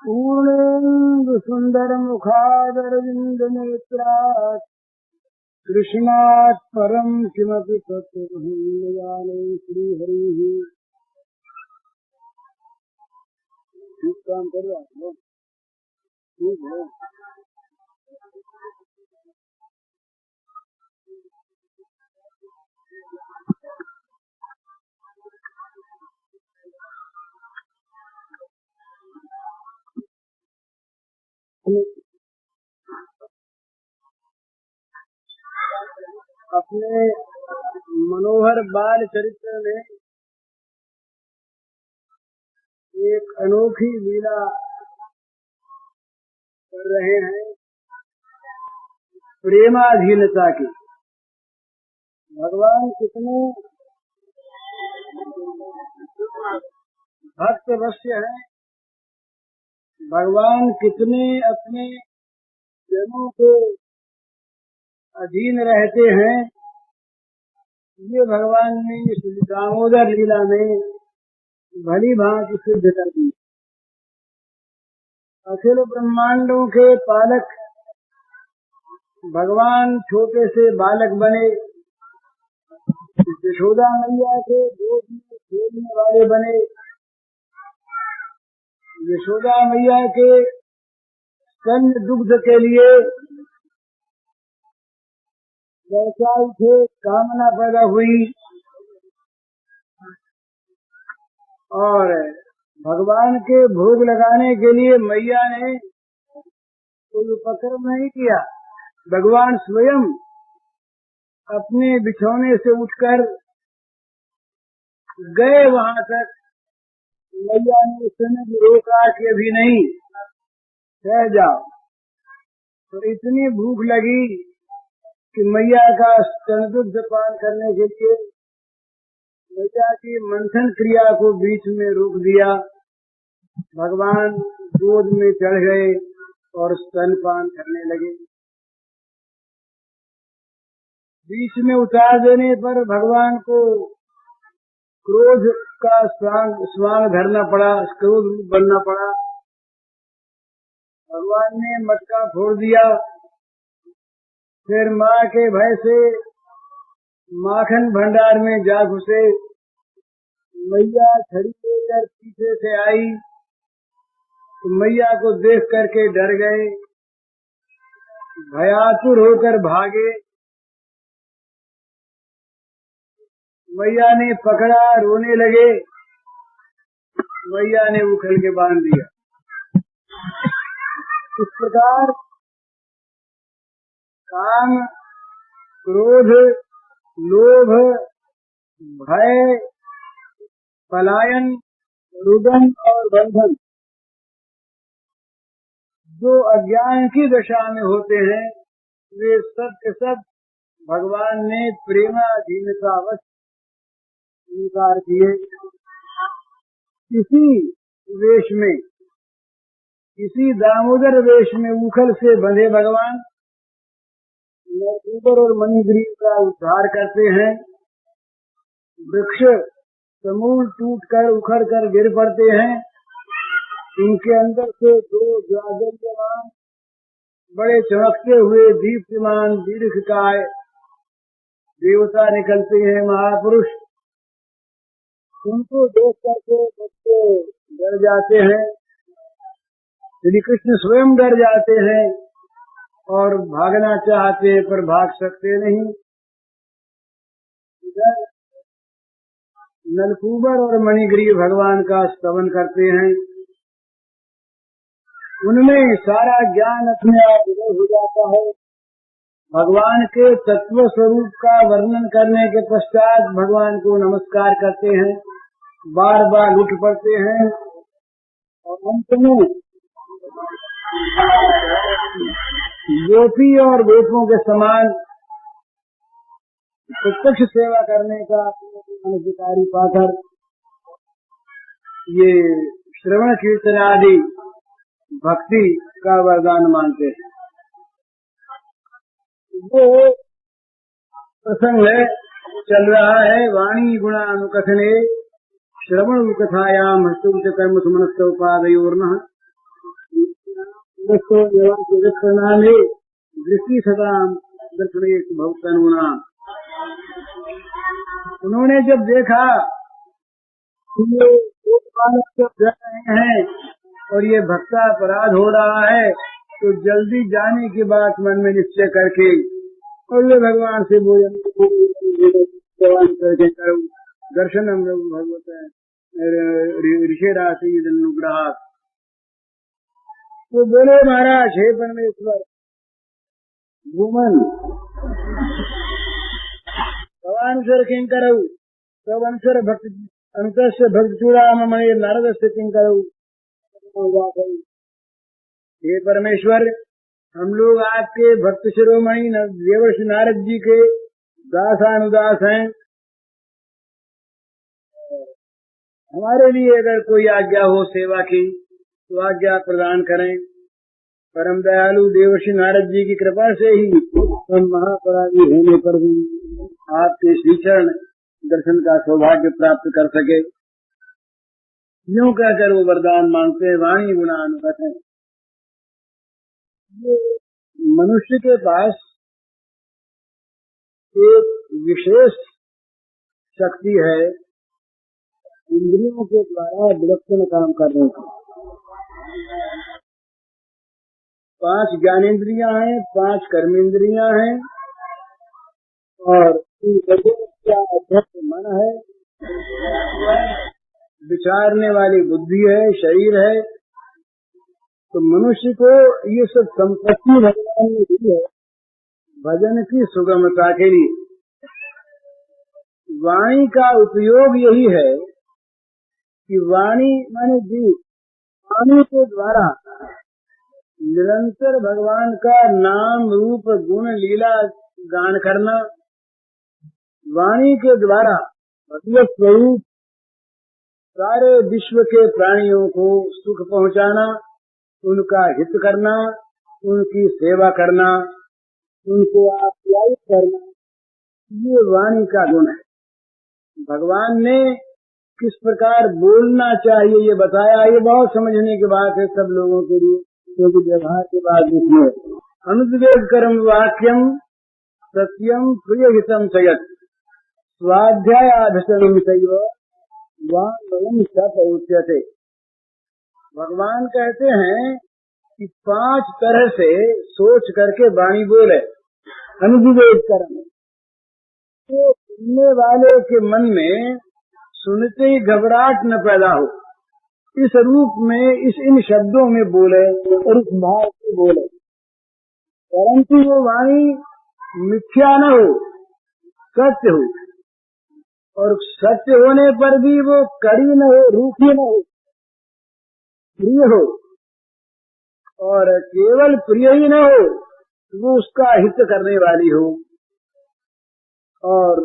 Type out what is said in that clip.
पूर्णेन्दु सुंदर मुखादरविंद नेत्रात् कृष्णात् परम किमपि तत्त्वमहं श्रीहरिः। ठीक काम कर रहा है, ठीक है। अपने मनोहर बाल चरित्र में एक अनोखी लीला कर रहे हैं, प्रेमाधीनता की। भगवान कितने भक्त वश्य हैं, भगवान कितने अपने जनों के अधीन रहते हैं, ये भगवान ने इस दामोदर लीला में भली भांति सिद्ध कर दी। अखिल ब्रह्मांडों के पालक भगवान छोटे से बालक बने, यशोदा मैया के गोद में खेलने वाले बने, यशोदा मैया के स्तन दुग्ध के लिए व्यवसाय से कामना पैदा हुई और भगवान के भोग लगाने के लिए मैया ने कोई उपक्रम नहीं किया। भगवान स्वयं अपने बिछौने से उठकर गए वहां तक। मैया ने उस समय भी रोका कि अभी नहीं, रह जाओ। तो इतनी भूख लगी कि मैया का स्तन दुग्ध पान करने के लिए मैया की मंथन क्रिया को बीच में रोक दिया। भगवान गोद में चढ़ गए और स्तन पान करने लगे। बीच में उतार देने पर भगवान को क्रोध का स्वांग धरना पड़ा, क्रोध बनना पड़ा। भगवान ने मटका फोड़ दिया। फिर माँ के भय से माखन भंडार में जा घुसे। मैया छड़ी लेकर पीछे से आई तो मैया को देख करके डर गए, भयातुर होकर भागे। मैया ने पकड़ा, रोने लगे। मैया ने उखल के बांध दिया। इस प्रकार काम, क्रोध, लोभ, भय, पलायन, रुदन और बंधन जो अज्ञान की दशा में होते हैं, वे सब के सब भगवान ने प्रेमाधीनतावश स्वीकार किए। इसी वेश में, इसी दामोदर वेश में उखल से बंधे भगवान नरकूबर और मणिग्रीव का उद्धार करते हैं। वृक्ष समूल टूटकर उखड़ कर गिर पड़ते हैं। इनके अंदर से दो जागृतमान बड़े चमकते हुए दीप्तिमान दीर्घकाय देवता निकलते हैं, महापुरुष। उनको देख करके बच्चे डर जाते हैं। श्री कृष्ण स्वयं डर जाते हैं और भागना चाहते पर भाग सकते नहीं। इधर नलकूबर और मणिग्रीव भगवान का स्तवन करते हैं। उनमें सारा ज्ञान अपने आप उदय हो जाता है। भगवान के तत्व स्वरूप का वर्णन करने के पश्चात भगवान को नमस्कार करते हैं, बार बार उठ पड़ते हैं और अंत में गोपी और गोपों के समान प्रत्यक्ष सेवा करने का अधिकारी पाकर ये श्रवण कीर्तन आदि भक्ति का वरदान मानते हैं। वो प्रसंग है, चल रहा है। वाणी गुणानुकथने श्रवण कथायाम हस्तुच कर्म सुमनस्थ उपादयोर्नः दृष्टो निवास रक्षणाले दृष्टि सदाम दर्शनेश भक्तनुना। उन्होंने जब देखा कि ये एक बालक सब जा रहे हैं और ये भक्ता अपराध हो रहा है, तो जल्दी जाने की बात मन में निश्चय करके और वे भगवान से भोजन करके करो दर्शनम भगवत ऋषि राशि अनुग्रह। तो बोले महाराज हे परमेश्वर भूमन भगवानुसर किंकर तब अनुसर भक्त अंतस्य भक्त चूड़ामणि नारद से किंकर। हे परमेश्वर हम लोग आपके भक्त शिरोमणि देवर्षि नारद जी के दासानुदास हैं। हमारे लिए अगर कोई आज्ञा हो सेवा की तो आज्ञा प्रदान करें। परम दयालु देवर्षि नारद जी की कृपा से ही हम महापराधी होने पर भी आपके श्री चरण दर्शन का सौभाग्य प्राप्त कर सके। यूं कहकर वो वरदान मांगते वाणी गुणानुगत है। ये मनुष्य के पास एक विशेष शक्ति है इंद्रियों के द्वारा विलक्षण काम करने की। 5 ज्ञानेन्द्रियां हैं, 5 कर्मेंद्रियां हैं और इन सभी का अध्यक्ष मन है, विचारने वाली बुद्धि है, शरीर है। तो मनुष्य को ये सब संपत्ति भगवान ने दी है भजन की सुगमता के लिए। वाणी का उपयोग यही है कि वाणी माने जीव, वाणी के द्वारा निरंतर भगवान का नाम रूप गुण लीला गान करना, वाणी के द्वारा भगवत स्वरूप सारे विश्व के प्राणियों को सुख पहुंचाना, उनका हित करना, उनकी सेवा करना, उनको आप्यायित करना, ये वाणी का गुण है। भगवान ने किस प्रकार बोलना चाहिए ये बताया। ये बहुत समझने की बात है सब लोगों के लिए, क्योंकि व्यवहार के बाद इसमें अनुद्वेग कर्म वाक्यम सत्यम प्रिय हितम सयत स्वाध्यायाधम सैव वांगवयम सपौच्यते। भगवान कहते हैं कि 5 तरह से सोच करके वाणी बोले। अनुद्वेग कर्म तो सुनने वाले के मन में सुनते ही घबराहट न पैदा हो, इस रूप में इन शब्दों में बोले और इस भाव से बोले, परंतु वो वाणी मिथ्या न हो, सत्य हो। और सत्य होने पर भी वो कड़ी न हो, रूखी न हो, प्रिय हो। और केवल प्रिय ही न हो, वो उसका हित करने वाली हो। और